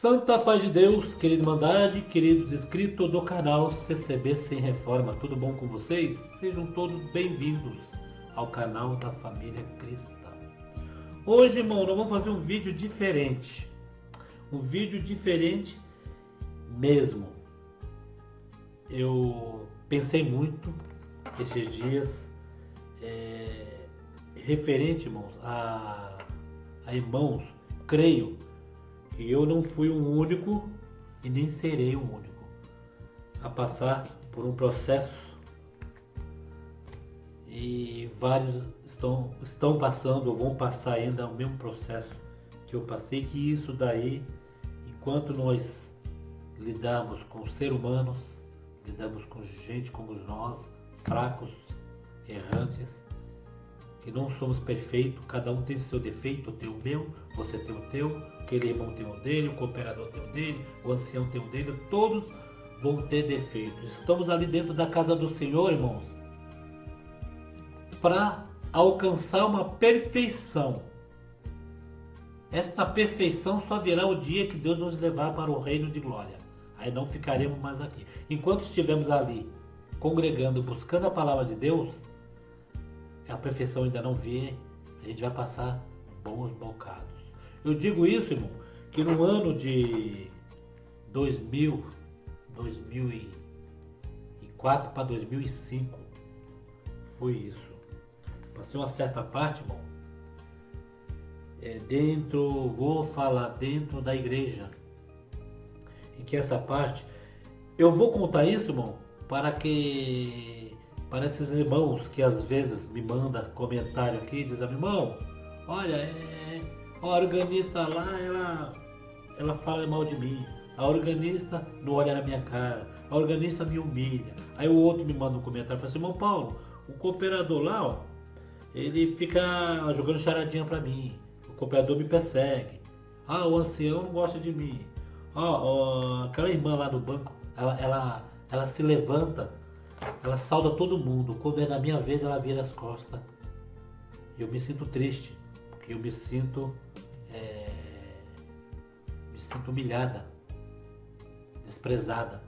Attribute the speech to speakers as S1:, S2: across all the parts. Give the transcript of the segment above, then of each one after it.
S1: Santa paz de Deus, querida Irmandade, queridos inscritos do canal CCB Sem Reforma, tudo bom com vocês? Sejam todos bem-vindos ao canal da família cristã. Hoje, irmão, nós vamos fazer um vídeo diferente. Um vídeo diferente mesmo. Eu pensei muito esses dias, referente, irmãos, a irmãos, creio que eu não fui o único e nem serei o único a passar por um processo, e vários estão passando ou vão passar ainda o mesmo processo que eu passei, que isso daí, enquanto nós lidamos com seres humanos, lidamos com gente como nós, fracos, errantes, que não somos perfeitos, cada um tem seu defeito, eu tenho o meu, você tem o teu, aquele irmão tem o dele, o cooperador tem o dele, o ancião tem o dele, todos vão ter defeitos. Estamos ali dentro da casa do Senhor, irmãos, para alcançar uma perfeição. Esta perfeição só virá o dia que Deus nos levar para o reino de glória. Aí não ficaremos mais aqui. Enquanto estivermos ali, congregando, buscando a palavra de Deus, a perfeição ainda não vem, a gente vai passar bons bocados. Eu digo isso, irmão, que no ano de 2004 para 2005, foi isso. Passei uma certa parte, irmão, vou falar dentro da igreja, em que essa parte, eu vou contar isso, irmão, para esses irmãos que às vezes me mandam comentário aqui, dizendo: irmão, olha, a organista lá, ela fala mal de mim, a organista não olha na minha cara, a organista me humilha. Aí o outro me manda um comentário e fala assim: irmão Paulo, o cooperador lá, ó, ele fica jogando charadinha pra mim, o cooperador me persegue, o ancião não gosta de mim, aquela irmã lá no banco, ela se levanta, ela sauda todo mundo, quando é na minha vez ela vira as costas. Eu me sinto triste, porque eu me sinto humilhada, desprezada,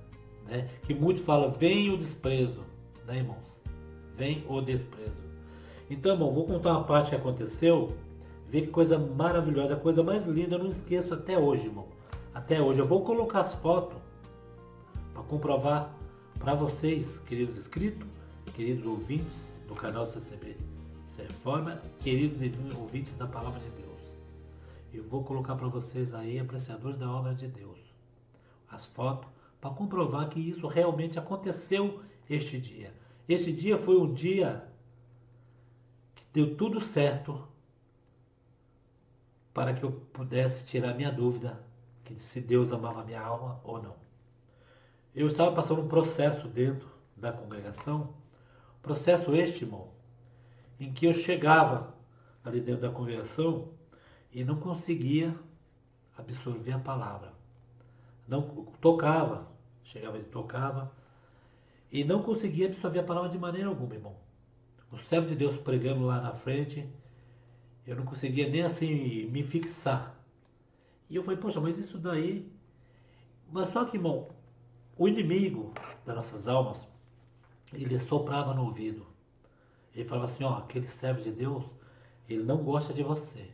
S1: né? Que muitos falam: vem o desprezo, né, irmãos? Vem o desprezo. Então, irmão, vou contar uma parte que aconteceu. Vê que coisa maravilhosa, a coisa mais linda, eu não esqueço até hoje, irmão. Até hoje. Eu vou colocar as fotos para comprovar para vocês, queridos inscritos, queridos ouvintes do canal CCB Sem Reforma, queridos ouvintes da Palavra de Deus. Eu vou colocar para vocês aí, apreciadores da obra de Deus, as fotos para comprovar que isso realmente aconteceu este dia. Esse dia foi um dia que deu tudo certo para que eu pudesse tirar minha dúvida que se Deus amava minha alma ou não. Eu estava passando um processo dentro da congregação, processo este, irmão, em que eu chegava ali dentro da congregação e não conseguia absorver a palavra. Não tocava, chegava e tocava, e não conseguia absorver a palavra de maneira alguma, irmão. O servo de Deus pregando lá na frente, eu não conseguia nem assim me fixar. E eu falei: poxa, mas isso daí... Mas só que, irmão, o inimigo das nossas almas, ele soprava no ouvido. Ele falava assim: aquele servo de Deus, ele não gosta de você.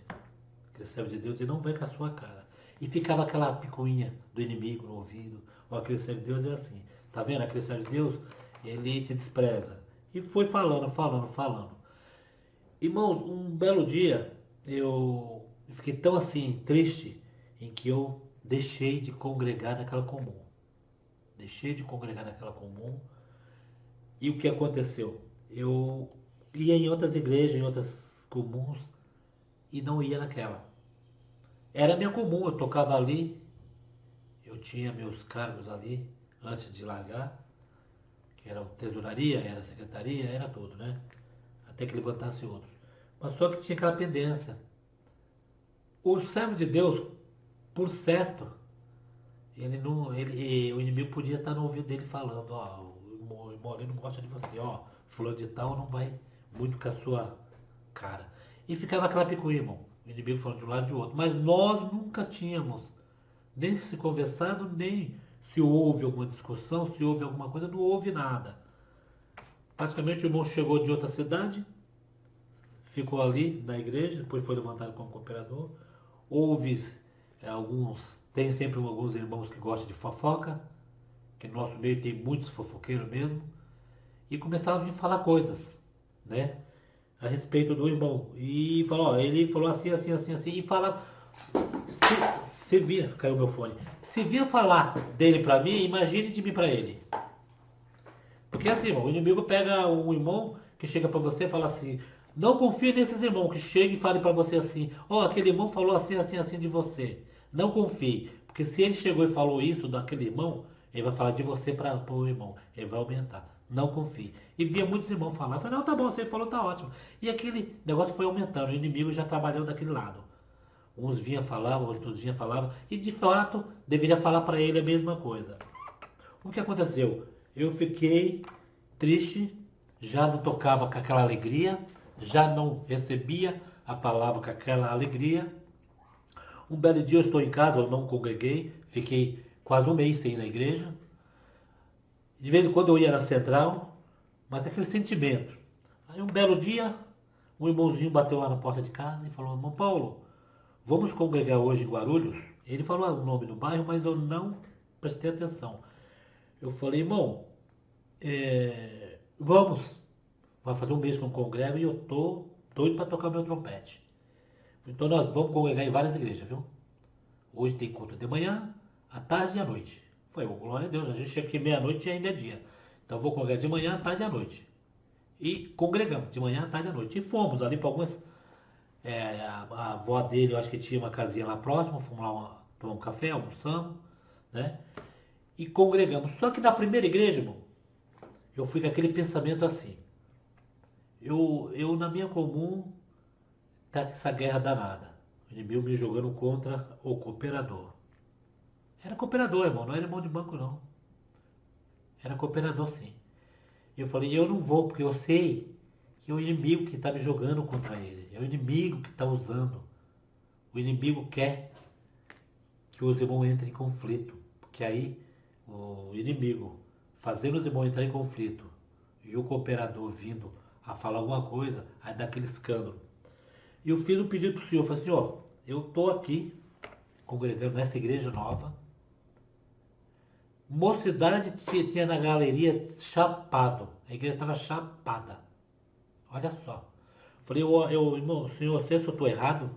S1: Aquele servo de Deus, ele não vai com a sua cara. E ficava aquela picuinha do inimigo no ouvido: aquele servo de Deus é assim. Tá vendo? Aquele servo de Deus, ele te despreza. E foi falando. Irmãos, um belo dia, eu fiquei tão assim, triste, em que eu deixei de congregar naquela comum. E o que aconteceu? Eu ia em outras igrejas, em outras comuns, e não ia naquela. Era minha comum, eu tocava ali, eu tinha meus cargos ali, antes de largar, que era tesouraria, era secretaria, era tudo, né? Até que levantasse outros. Mas só que tinha aquela pendência. O servo de Deus, por certo, o inimigo podia estar no ouvido dele falando: o Moreno não gosta de você, fulano de tal não vai muito com a sua cara. E ficava aquela picuinha, irmão. O inimigo falando de um lado e de outro. Mas nós nunca tínhamos Nem se conversado, nem se houve alguma discussão, se houve alguma coisa, não houve nada. Praticamente o irmão chegou de outra cidade, ficou ali na igreja, depois foi levantado como cooperador. Houve alguns, tem sempre alguns irmãos que gostam de fofoca, que no nosso meio tem muitos fofoqueiros mesmo, e começaram a vir falar coisas, né? A respeito do irmão. E falou, ó, ele falou assim, assim, assim, assim, e fala, se via, caiu meu fone, se via falar dele pra mim, imagine de mim pra ele. Porque assim, irmão, o inimigo pega um irmão que chega pra você e fala assim, não confie nesses irmãos que chegam e falem pra você assim, ó, aquele irmão falou assim, assim, assim de você. Não confie, porque se ele chegou e falou isso daquele irmão, ele vai falar de você para o irmão, ele vai aumentar. Não confie. E via muitos irmãos falar, eu falei, não, tá bom, você falou, tá ótimo. E aquele negócio foi aumentando, o inimigo já trabalhando daquele lado. Uns vinham falar, outros vinham falar, e de fato deveria falar para ele a mesma coisa. O que aconteceu? Eu fiquei triste, já não tocava com aquela alegria, já não recebia a palavra com aquela alegria. Um belo dia eu estou em casa, eu não congreguei, fiquei quase um mês sem ir na igreja. De vez em quando eu ia na central, mas aquele sentimento. Aí um belo dia, um irmãozinho bateu lá na porta de casa e falou, irmão Paulo, vamos congregar hoje em Guarulhos? Ele falou o nome do bairro, mas eu não prestei atenção. Eu falei, irmão, vamos. Vai fazer um mês que eu congrego e eu tô doido para tocar meu trompete. Então nós vamos congregar em várias igrejas, viu? Hoje tem culto de manhã, à tarde e à noite. Foi, glória a Deus, a gente chega aqui meia-noite e ainda é dia. Então vou congregar de manhã, à tarde e à noite. E congregamos de manhã, à tarde e à noite. E fomos ali para algumas. A avó dele, eu acho que tinha uma casinha lá próxima, fomos lá tomar um café, almoçamos, né? E congregamos. Só que na primeira igreja, irmão, eu fui com aquele pensamento assim. Eu na minha comum, tá essa guerra danada. O inimigo me jogando contra o cooperador. Era cooperador, irmão, não era irmão de banco, não. Era cooperador, sim. Eu falei, eu não vou, porque eu sei que é o inimigo que está me jogando contra ele. É o inimigo que está usando. O inimigo quer que os irmãos entrem em conflito. Porque aí o inimigo fazendo os irmãos entrar em conflito e o cooperador vindo a falar alguma coisa, aí dá aquele escândalo. E eu fiz um pedido para o senhor, falei assim, ó, eu estou aqui congregando nessa igreja nova. Mocidade tinha na galeria chapado. A igreja estava chapada. Olha só. Falei, irmão, senhor, se eu estou errado,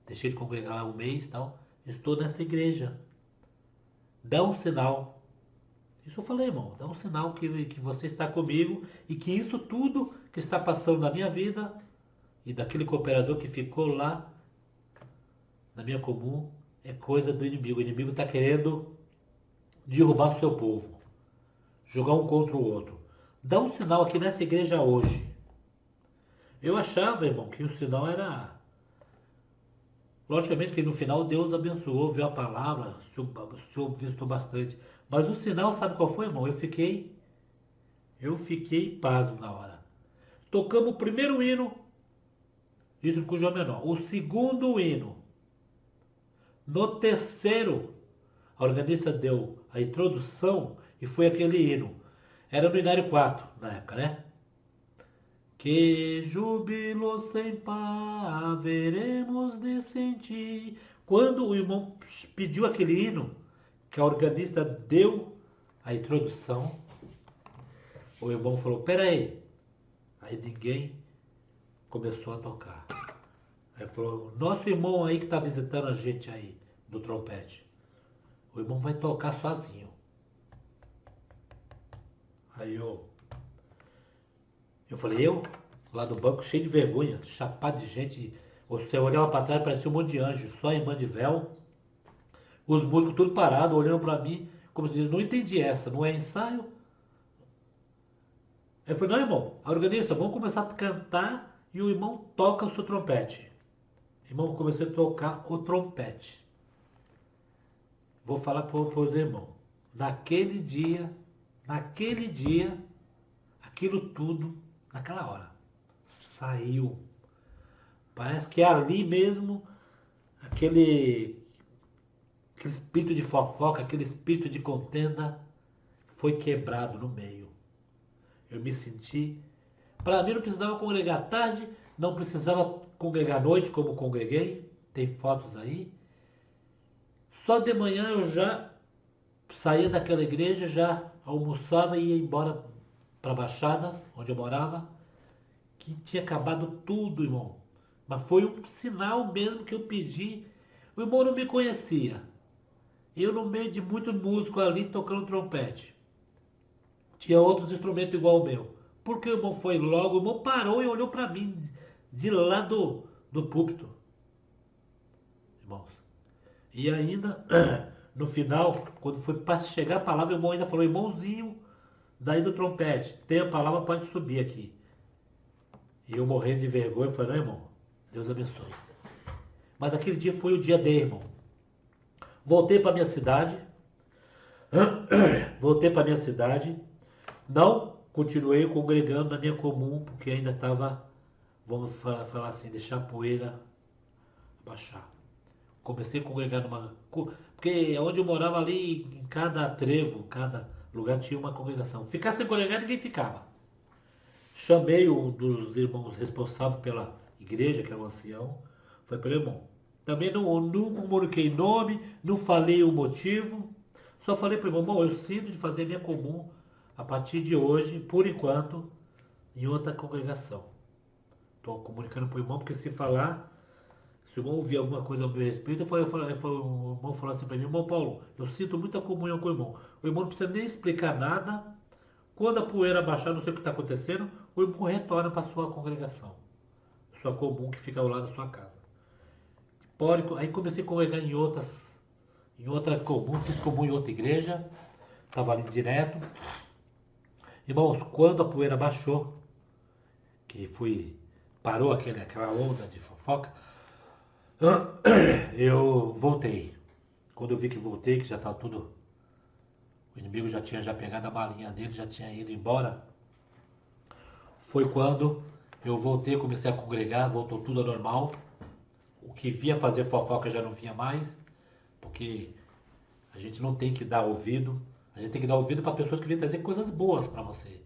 S1: deixei de congregar lá um mês e tal, estou nessa igreja. Dá um sinal. Isso eu falei, irmão, dá um sinal que você está comigo e que isso tudo que está passando na minha vida e daquele cooperador que ficou lá na minha comum é coisa do inimigo. O inimigo está querendo derrubar o seu povo, jogar um contra o outro. Dá um sinal aqui nessa igreja hoje. Eu achava, irmão, que o sinal era... Logicamente que no final Deus abençoou, viu a palavra, o senhor visitou bastante. Mas o sinal, sabe qual foi, irmão? Eu fiquei pasmo na hora. Tocamos o primeiro hino, isso com o João Menor. O segundo hino. No terceiro, a organista deu a introdução e foi aquele hino. Era no Inário 4, na época, né? Que júbilo sem par haveremos de sentir. Quando o irmão pediu aquele hino, que a organista deu a introdução, o irmão falou, peraí. Aí ninguém começou a tocar. Aí falou, nosso irmão aí que está visitando a gente aí, do trompete, o irmão vai tocar sozinho. Aí eu falei, lá do banco, cheio de vergonha, chapado de gente. Você olhava para trás, parecia um monte de anjo, só irmã de véu. Os músicos tudo parado, olhando para mim, como se diz, não entendi essa, não é ensaio? Aí eu falei, não, irmão, a organista, vamos começar a cantar e o irmão toca o seu trompete. Irmão, comecei a tocar o trompete. Vou falar para os irmãos. Naquele dia, aquilo tudo, naquela hora, saiu. Parece que ali mesmo, aquele aquele espírito de fofoca, aquele espírito de contenda foi quebrado no meio. Eu me senti. Para mim não precisava congregar tarde, não precisava congregar à noite como congreguei. Tem fotos aí. Só de manhã eu já saía daquela igreja, já almoçava e ia embora para a Baixada, onde eu morava, que tinha acabado tudo, irmão. Mas foi um sinal mesmo que eu pedi. O irmão não me conhecia. Eu no meio de muito músico ali tocando trompete. Tinha outros instrumentos igual ao meu. Porque o irmão foi logo, o irmão parou e olhou para mim de lá do púlpito. Irmãos. E ainda, no final, quando foi para chegar a palavra, o irmão ainda falou, irmãozinho, daí do trompete, tem a palavra, pode subir aqui. E eu morrendo de vergonha, falei, não, irmão, Deus abençoe. Mas aquele dia foi o dia dele, irmão. Voltei para minha cidade. Voltei para minha cidade. Não continuei congregando na minha comum, porque ainda estava, vamos falar assim, deixar a poeira baixar. Comecei a congregar numa. Porque onde eu morava ali, em cada trevo, cada lugar tinha uma congregação. Ficar sem congregar, ninguém ficava. Chamei um dos irmãos responsáveis pela igreja, que era um ancião. Falei para ele, irmão, também não comuniquei nome, não falei o motivo. Só falei para ele, irmão, eu sinto de fazer minha comum a partir de hoje, por enquanto, em outra congregação. Estou comunicando para o irmão, porque se falar, se o irmão ouvir alguma coisa ao meu respeito, o irmão falou assim para mim, irmão Paulo, eu sinto muita comunhão com o irmão. O irmão não precisa nem explicar nada. Quando a poeira baixar, não sei o que está acontecendo, o irmão retorna para a sua congregação. Sua comum que fica ao lado da sua casa. Aí comecei a congregar em outra comum, fiz comum em outra igreja, estava ali direto. Irmãos, quando a poeira baixou, parou aquela onda de fofoca, eu voltei. Quando eu vi que voltei, que já estava tudo, o inimigo já tinha pegado a malinha dele, já tinha ido embora, foi quando eu voltei, comecei a congregar, voltou tudo ao normal. O que vinha fazer fofoca já não vinha mais, porque a gente não tem que dar ouvido, a gente tem que dar ouvido para pessoas que vêm trazer coisas boas para você.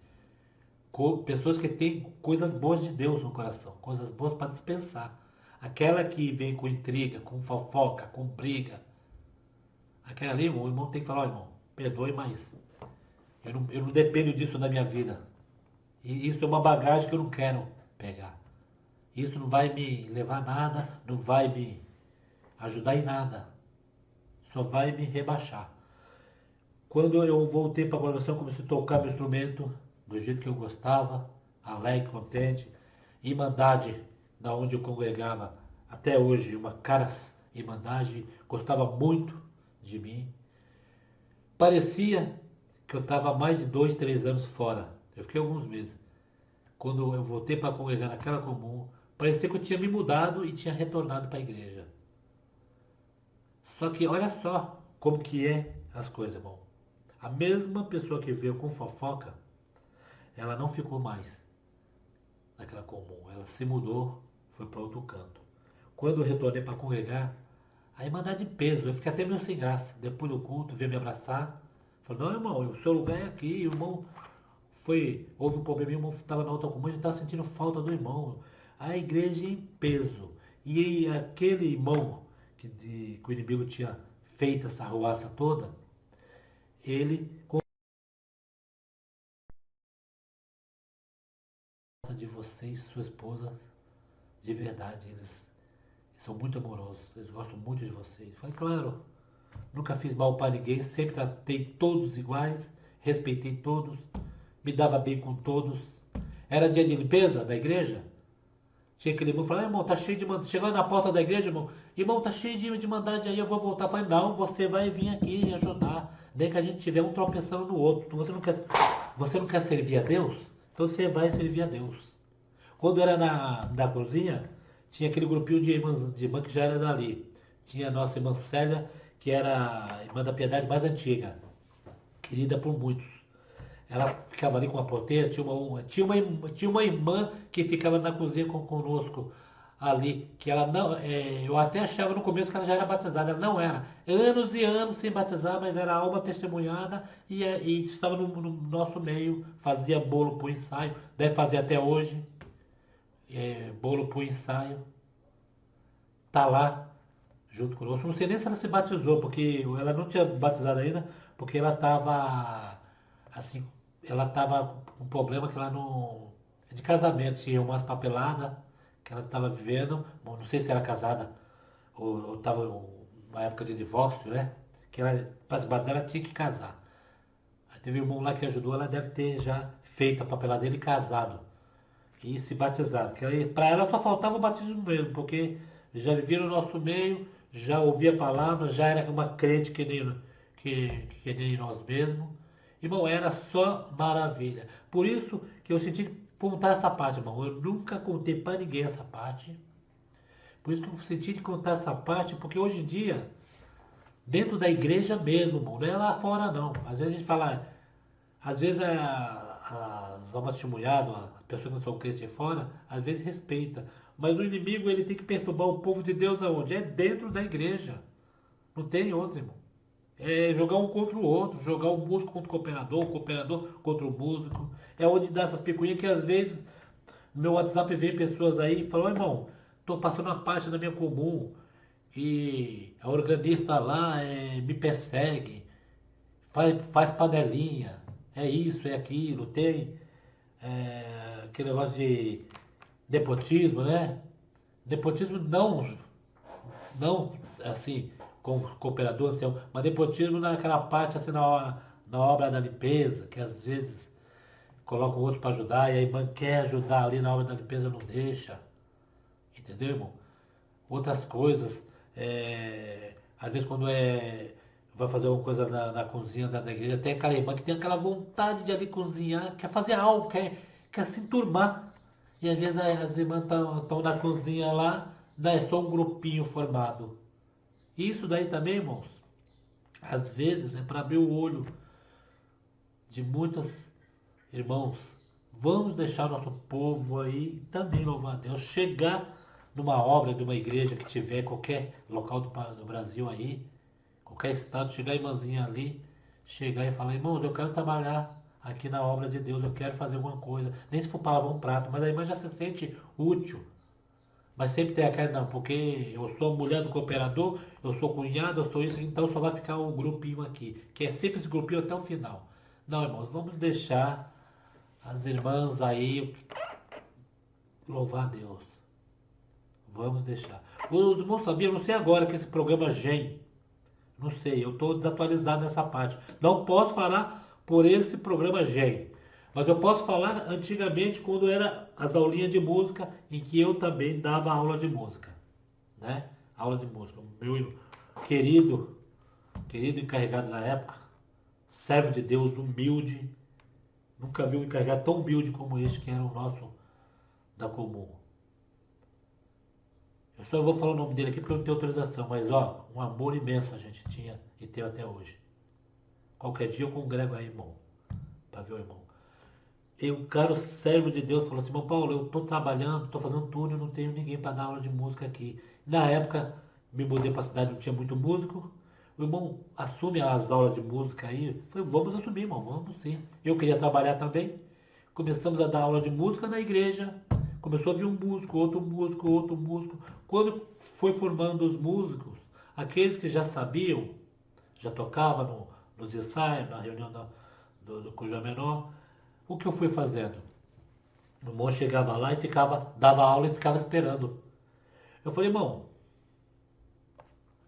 S1: Pessoas que têm coisas boas de Deus no coração, coisas boas para dispensar. Aquela que vem com intriga, com fofoca, com briga, aquela ali, o irmão tem que falar, ó, irmão, perdoe, mas eu não dependo disso na minha vida. E isso é uma bagagem que eu não quero pegar. Isso não vai me levar a nada, não vai me ajudar em nada. Só vai me rebaixar. Quando eu voltei para a congregação, comecei a tocar meu instrumento do jeito que eu gostava, alegre, contente. Irmandade, da onde eu congregava até hoje, uma caras irmandade, gostava muito de mim. Parecia que eu estava mais de 2, 3 anos fora. Eu fiquei alguns meses. Quando eu voltei para congregar naquela comum, parecia que eu tinha me mudado e tinha retornado para a igreja. Só que olha só como que é as coisas, irmão. A mesma pessoa que veio com fofoca, ela não ficou mais naquela comum. Ela se mudou, foi para outro canto. Quando eu retornei para congregar, a irmandade de peso, eu fiquei até meio sem graça. Depois do culto, veio me abraçar. Falou, não, irmão, o seu lugar é aqui. O irmão houve um problema, o irmão estava na outra comum, a gente estava sentindo falta do irmão. A igreja em peso. E aquele irmão que o inimigo tinha feito essa arruaça toda, ele gosta de você e sua esposa de verdade. Eles são muito amorosos, eles gostam muito de vocês. Foi claro, nunca fiz mal para ninguém, sempre tratei todos iguais, respeitei todos, me dava bem com todos. Era dia de limpeza da igreja, tinha aquele irmão que falava, irmão, tá cheio de mandade. Chegou na porta da igreja, irmão, tá cheio de mandade aí, eu vou voltar. Eu falei, não, você vai vir aqui e ajudar. Nem que a gente tiver um tropeçando no outro. Você não quer servir a Deus? Então você vai servir a Deus. Quando era na cozinha, tinha aquele grupinho de irmã que já era dali. Tinha a nossa irmã Célia, que era a irmã da piedade mais antiga, querida por muitos. Ela ficava ali com a porteira, tinha uma irmã que ficava na cozinha conosco, ali, que ela não, eu até achava no começo que ela já era batizada, ela não era. Anos e anos sem batizar, mas era alma testemunhada e estava no nosso meio, fazia bolo para o ensaio, deve fazer até hoje, bolo para o ensaio, tá lá junto conosco. Não sei nem se ela se batizou, porque ela não tinha batizado ainda, porque ela estava assim, ela estava com um problema que ela não. De casamento, tinha umas papeladas que ela estava vivendo, bom, não sei se era casada ou estava numa época de divórcio, né? Que ela, para se batizar, ela tinha que casar. Aí teve um irmão lá que ajudou, ela deve ter já feito a papelada dele e casado. E se batizado. Que aí, para ela só faltava o batismo mesmo, porque já vivia no nosso meio, já ouvia a palavra, já era uma crente que nem nós mesmos. Irmão, era só maravilha. Por isso que eu senti contar essa parte, irmão. Eu nunca contei para ninguém essa parte. Por isso que eu senti de contar essa parte, porque hoje em dia, dentro da igreja mesmo, irmão, não é lá fora não. Às vezes a gente fala, às vezes as almas testemunhadas, a pessoa que não são crentes de fora, às vezes respeita. Mas o inimigo ele tem que perturbar o povo de Deus aonde? É dentro da igreja. Não tem outro, irmão. É jogar um contra o outro, jogar o músico contra o cooperador contra o músico. É onde dá essas picuinhas que às vezes no meu WhatsApp vem pessoas aí e falam, irmão, tô passando uma parte da minha comum e a organista lá me persegue, faz panelinha, é isso, é aquilo, tem aquele negócio de nepotismo, né? Nepotismo não assim, como cooperador, assim, mas nepotismo naquela parte, assim, na obra da limpeza, que às vezes coloca o outro para ajudar, e a irmã quer ajudar ali na obra da limpeza, não deixa. Entendeu, irmão? Outras coisas, às vezes quando vai fazer alguma coisa na cozinha da igreja, tem aquela irmã que tem aquela vontade de ali cozinhar, quer fazer algo, quer se enturmar. E às vezes as irmãs estão na cozinha lá, é só um grupinho formado. Isso daí também, irmãos, às vezes é para abrir o olho de muitos irmãos. Vamos deixar nosso povo aí também louvar a Deus, chegar numa obra de uma igreja que tiver em qualquer local do Brasil aí, qualquer estado, chegar a irmãzinha ali, chegar e falar, irmãos, eu quero trabalhar aqui na obra de Deus, eu quero fazer alguma coisa, nem se for para lavar um prato, mas a irmã já se sente útil. Mas sempre tem aquela, não, porque eu sou a mulher do cooperador, eu sou cunhado, eu sou isso, então só vai ficar um grupinho aqui, que é sempre esse grupinho até o final. Não, irmãos, vamos deixar as irmãs aí louvar a Deus. Vamos deixar. Os irmãos sabiam, não sei agora que esse programa GEM, não sei, eu estou desatualizado nessa parte. Não posso falar por esse programa GEM. Mas eu posso falar antigamente quando era as aulinhas de música, em que eu também dava aula de música. Né? Aula de música. O meu querido encarregado na época, servo de Deus, humilde. Nunca vi um encarregado tão humilde como este, que era o nosso da comum. Eu só vou falar o nome dele aqui porque eu não tenho autorização, mas ó, um amor imenso a gente tinha e tem até hoje. Qualquer dia eu congrego aí, irmão, para ver o irmão. E o cara, o servo de Deus, falou assim, irmão Paulo, eu estou trabalhando, estou fazendo tudo, eu não tenho ninguém para dar aula de música aqui. Na época, me mudei para a cidade, não tinha muito músico. O irmão assume as aulas de música aí. Eu falei, vamos assumir, irmão, vamos sim. Eu queria trabalhar também. Começamos a dar aula de música na igreja. Começou a vir um músico, outro músico, outro músico. Quando foi formando os músicos, aqueles que já sabiam, já tocavam nos ensaios, na reunião do Cujá Menor, o que eu fui fazendo? O irmão chegava lá e dava aula e ficava esperando. Eu falei, irmão,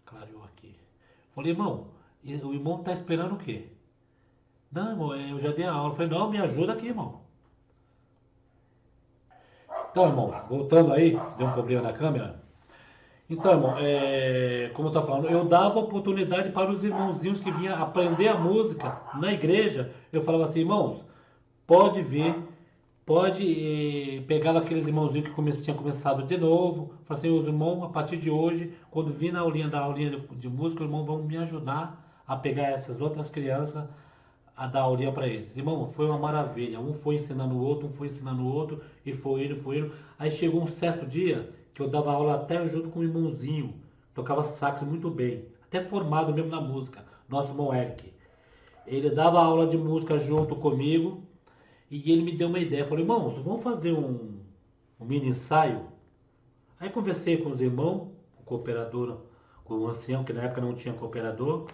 S1: clareou aqui. Eu falei, irmão, o irmão está esperando o quê? Não, irmão, eu já dei a aula. Eu falei, não, me ajuda aqui, irmão. Então, irmão, voltando aí, deu um problema na câmera. Então, irmão, como eu estou falando, eu dava oportunidade para os irmãozinhos que vinham aprender a música na igreja. Eu falava assim, irmãos, pode vir, pode pegar aqueles irmãozinhos que tinham começado de novo. Falei assim, os irmãos, a partir de hoje, quando vir na aulinha de música, os irmãos vão me ajudar a pegar essas outras crianças, a dar aulinha para eles. Irmão, foi uma maravilha. Um foi ensinando o outro, um foi ensinando o outro, e foi indo, foi indo. Aí chegou um certo dia que eu dava aula até junto com um irmãozinho, tocava sax muito bem, até formado mesmo na música, nosso irmão Eric. Ele dava aula de música junto comigo e ele me deu uma ideia. Falei, irmãos, vamos fazer um mini ensaio? Aí conversei com os irmãos, o cooperador, com o ancião, que na época não tinha cooperador.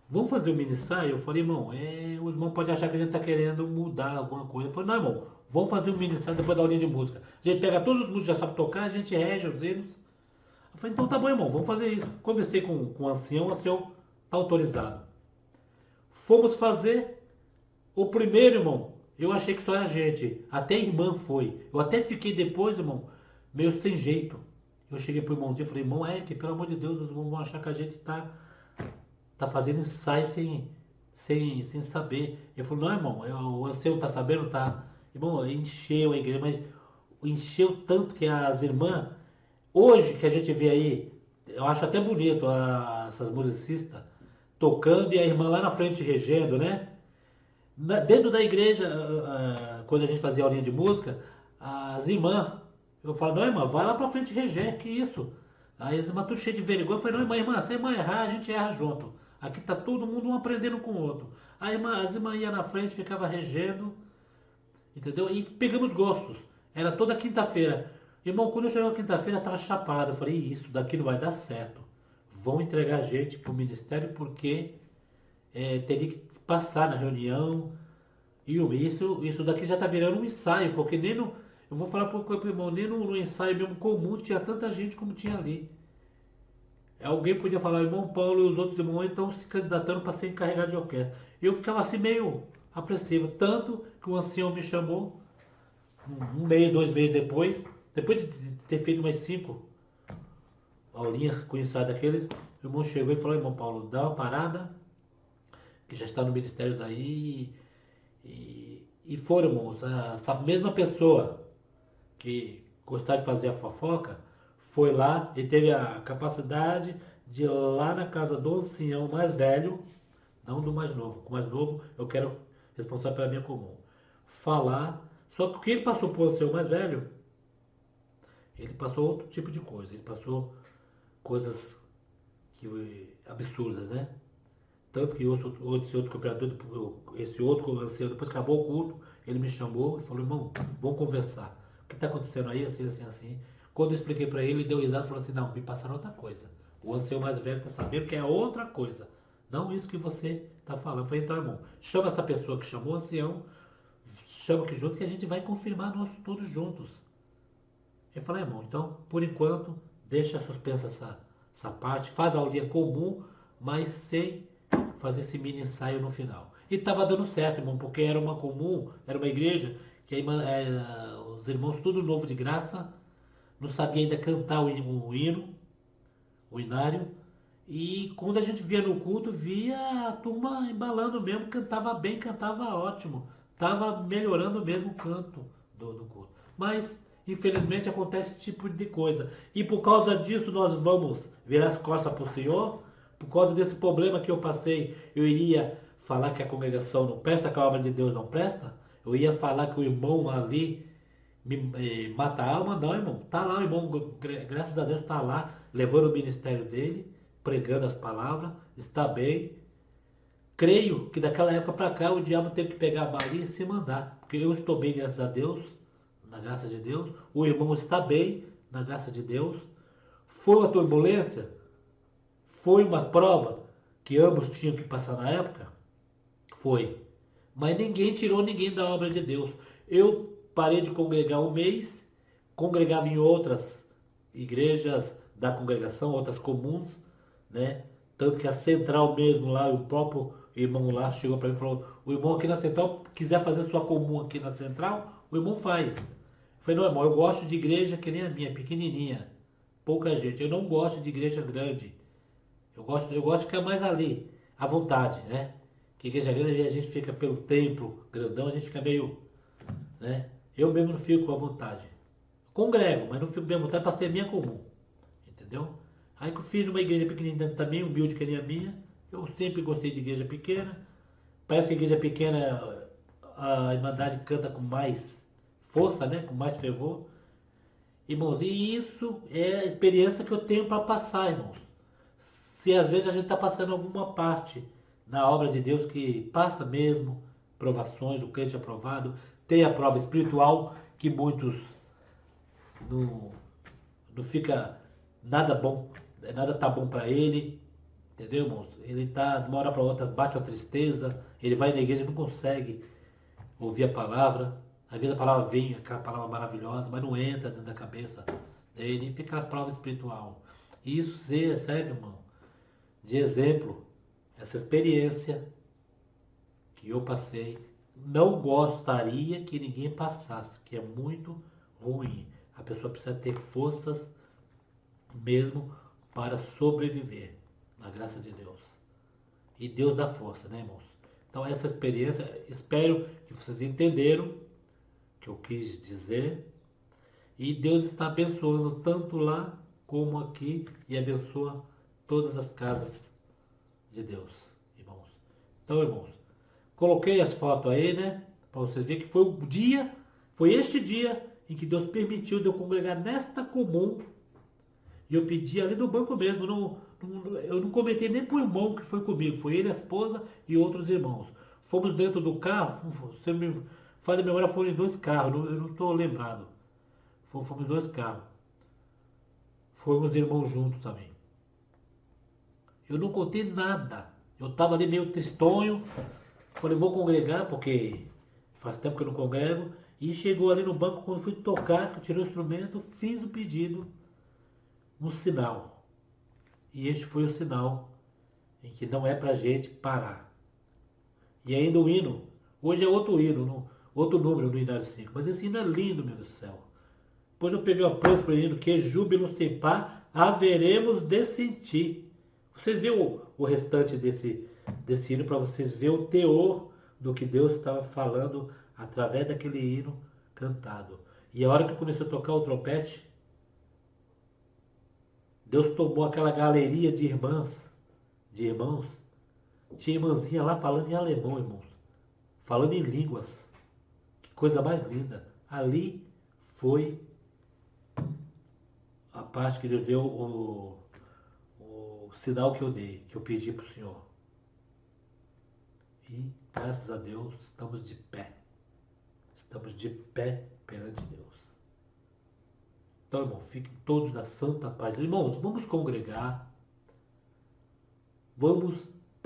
S1: Vamos fazer um mini ensaio? Eu falei, irmão, os irmãos podem achar que a gente está querendo mudar alguma coisa. Eu falei, não, irmão, vamos fazer um mini ensaio depois da aulinha de música. A gente pega todos os músicos que já sabem tocar, a gente rege os hinos. Eu falei, então tá bom, irmão, vamos fazer isso. Conversei com o ancião está autorizado. Fomos fazer o primeiro, irmão. Eu achei que só era a gente. Até a irmã foi. Eu até fiquei depois, irmão, meio sem jeito. Eu cheguei pro irmãozinho e falei, irmão, que pelo amor de Deus, os irmãos vão achar que a gente tá fazendo ensaio sem saber. Ele falou, não, irmão, o ancião tá sabendo? Tá. Irmão, encheu a igreja, mas encheu tanto que as irmãs, hoje que a gente vê aí, eu acho até bonito essas musicistas tocando e a irmã lá na frente regendo, né? Dentro da igreja, quando a gente fazia aulinha de música, as irmãs, eu falo, não, irmã, vai lá pra frente reger, que isso? Aí as irmãs tudo cheio de vergonha, eu falei, não, irmã, se a irmã errar, a gente erra junto. Aqui tá todo mundo um aprendendo com o outro. As irmãs iam na frente, ficava regendo, entendeu? E pegamos gostos. Era toda quinta-feira. Irmão, quando eu cheguei na quinta-feira, eu tava chapado. Eu falei, isso daqui não vai dar certo. Vão entregar a gente pro ministério porque teria que passar na reunião. E isso daqui já tá virando um ensaio, porque nem no. Eu vou falar pro irmão, nem no ensaio mesmo comum tinha tanta gente como tinha ali. Alguém podia falar, irmão Paulo e os outros irmãos estão se candidatando para ser encarregado de orquestra. Eu ficava assim meio apreensivo, tanto que o ancião me chamou, um mês, 2 meses depois de ter feito umas 5 aulinhas conhecidas daqueles, o irmão chegou e falou, irmão Paulo, dá uma parada, que já está no ministério daí, e foram, irmãos, essa mesma pessoa que gostava de fazer a fofoca, foi lá e teve a capacidade de ir lá na casa do ancião mais velho, não do mais novo. Com o mais novo eu quero responsável pela minha comum. Falar, só que o que ele passou por ancião mais velho, ele passou outro tipo de coisa. Ele passou coisas absurdas, né? Tanto que esse outro cooperador, esse outro ancião, depois que acabou o culto, ele me chamou e falou, irmão, vamos conversar. O que está acontecendo aí, assim, assim, assim. Quando eu expliquei para ele, ele deu risada e falou assim, não, me passaram outra coisa. O ancião mais velho está sabendo que é outra coisa. Não isso que você está falando. Eu falei, então, irmão, chama essa pessoa que chamou o ancião, chama aqui junto que a gente vai confirmar nós todos juntos. Eu falei, irmão, então, por enquanto, deixa suspensa essa parte, faz a aulinha comum, mas sem fazer esse mini ensaio no final. E estava dando certo, irmão, porque era uma comum, era uma igreja, que os irmãos tudo novo de graça, não sabia ainda cantar o hino, o inário, e quando a gente via no culto, via a turma embalando mesmo, cantava bem, cantava ótimo, estava melhorando mesmo o canto do culto. Mas, infelizmente, acontece esse tipo de coisa. E por causa disso, nós vamos virar as costas para o Senhor. Por causa desse problema que eu passei, eu iria falar que a congregação não presta, que a obra de Deus não presta. Eu ia falar que o irmão ali mata a alma. Não, irmão. Tá lá o irmão, graças a Deus, está lá, levando o ministério dele, pregando as palavras, está bem. Creio que daquela época para cá o diabo teve que pegar a Maria e se mandar. Porque eu estou bem, graças a Deus, na graça de Deus. O irmão está bem, na graça de Deus. Foi uma turbulência? Foi uma prova que ambos tinham que passar na época? Foi. Mas ninguém tirou ninguém da obra de Deus. Eu parei de congregar um mês, congregava em outras igrejas da congregação, outras comuns, né? Tanto que a central mesmo lá, o próprio irmão lá chegou para mim e falou, o irmão aqui na central, quiser fazer sua comum aqui na central, o irmão faz. Eu falei, não, irmão, eu gosto de igreja que nem a minha, pequenininha, pouca gente. Eu não gosto de igreja grande. Eu gosto de ficar mais ali, à vontade, né? Que igreja grande a gente fica pelo templo grandão, a gente fica meio, né? Eu mesmo não fico à vontade. Congrego, mas não fico bem à vontade para ser minha comum. Entendeu? Aí que eu fiz uma igreja pequenininha também, humilde que nem a minha. Eu sempre gostei de igreja pequena. Parece que a igreja pequena a Irmandade canta com mais força, né? Com mais fervor. Irmãos, e isso é a experiência que eu tenho para passar, irmãos. Se às vezes a gente está passando alguma parte na obra de Deus que passa mesmo, provações, o crente aprovado, tem a prova espiritual, que muitos não, não fica nada bom, nada tá bom para ele, entendeu, irmãos? Ele tá de uma hora para outra, bate uma tristeza, ele vai na igreja e não consegue ouvir a palavra. Às vezes a palavra vem, aquela palavra maravilhosa, mas não entra dentro da cabeça dele e fica a prova espiritual. E isso serve, irmão, de exemplo. Essa experiência que eu passei, não gostaria que ninguém passasse, que é muito ruim. A pessoa precisa ter forças mesmo para sobreviver, na graça de Deus. E Deus dá força, né, irmãos? Então essa experiência, espero que vocês entenderam o que eu quis dizer. E Deus está abençoando tanto lá como aqui e abençoa todas as casas de Deus, irmãos. Então, irmãos, coloquei as fotos aí, né? Para vocês verem que foi o dia, foi este dia em que Deus permitiu de eu congregar nesta comum. E eu pedi ali no banco mesmo. Eu não comentei nem pro irmão que foi comigo. Foi ele, a esposa e outros irmãos. Fomos dentro do carro. Se me fala de memória, foram em 2 carros. Eu não estou lembrado. Fomos em 2 carros. Fomos irmãos juntos também. Eu não contei nada. Eu estava ali meio tristonho. Falei, vou congregar, porque faz tempo que eu não congrego. E chegou ali no banco, quando fui tocar, que eu tirei o instrumento, fiz o pedido, um sinal. E este foi o sinal em que não é pra gente parar. E ainda o hino, hoje é outro hino, outro número no Inário 5, mas esse hino é lindo, meu Deus do céu. Depois eu peguei o apreço para o hino, que júbilo sem par, haveremos de sentir. Vocês vêem o restante desse hino para vocês verem o teor do que Deus estava falando através daquele hino cantado. E a hora que eu comecei a tocar o trompete, Deus tomou aquela galeria de irmãs, de irmãos. Tinha irmãzinha lá falando em alemão, irmãos. Falando em línguas. Que coisa mais linda. Ali foi a parte que Deus deu o sinal que eu dei, que eu pedi para o Senhor. E, graças a Deus, estamos de pé. Estamos de pé perante Deus. Então, irmão, fiquem todos na santa paz. Irmãos, vamos congregar. Vamos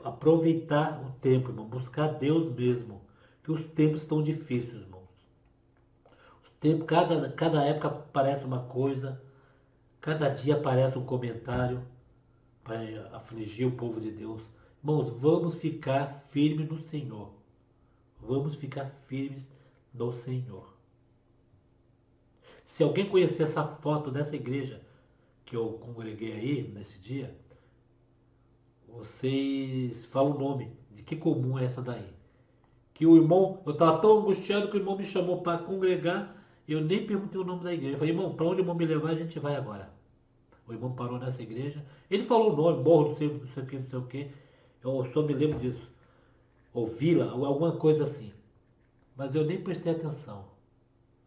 S1: aproveitar o tempo, irmão. Buscar Deus mesmo. Que os tempos estão difíceis, irmãos. Os tempos, cada época parece uma coisa. Cada dia aparece um comentário para afligir o povo de Deus. Irmãos, vamos ficar firmes no Senhor. Vamos ficar firmes no Senhor. Se alguém conhecer essa foto dessa igreja que eu congreguei aí nesse dia, vocês falam o nome, de que comum é essa daí. Que o irmão, eu estava tão angustiado que o irmão me chamou para congregar e eu nem perguntei o nome da igreja. Eu falei, irmão, para onde o irmão me levar, a gente vai agora. O irmão parou nessa igreja. Ele falou o nome, morro, não sei o que, não sei o que. Eu só me lembro disso. Ou vila, ou alguma coisa assim. Mas eu nem prestei atenção.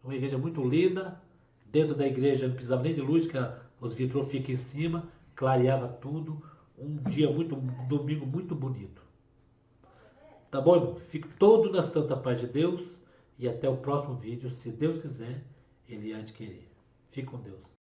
S1: Uma igreja muito linda. Dentro da igreja não precisava nem de luz, que os vitrôs ficam em cima. Clareava tudo. Um dia muito, um domingo muito bonito. Tá bom, irmão? Fique todo na santa paz de Deus. E até o próximo vídeo. Se Deus quiser, Ele há de querer. Fique com Deus.